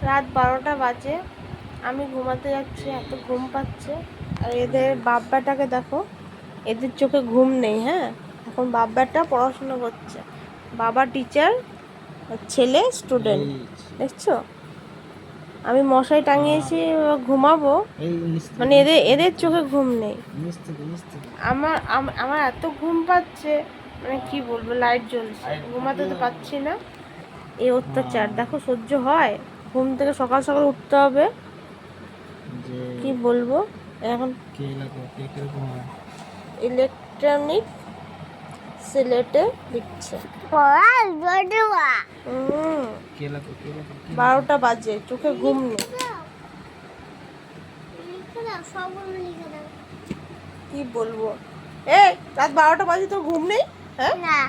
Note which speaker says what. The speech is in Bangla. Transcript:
Speaker 1: রাত 12টা বাজে, আমি ঘুমাতে যাচ্ছি, এত ঘুম পাচ্ছে। আর এদের বাব্বাটাকে দেখো, এদের চোখে ঘুম নেই। হ্যাঁ, এখন বাব্বাটা পড়াশোনা করছে, বাবা টিচার, ছেলে স্টুডেন্ট। দেখছো, আমি মশাই টাঙিয়েছি, ঘুমাবো, মানে এদের এদের চোখে ঘুম নেই। আমার আমার এত ঘুম পাচ্ছে, মানে কি বলবো, লাইট জ্বলছে, ঘুমাতে তো পাচ্ছি না। এই অত্যাচার দেখো, সহ্য হয়? ঘুম থেকে সকাল সকাল উঠতে হবে, কি বলবো। এখন ইলেকট্রনিক সিলেটে দিচ্ছে। 12টা বাজে, চোখে ঘুম নেই। কি বলবো, এই রাত 12টা বাজে, তোর ঘুম নেই? হ্যাঁ,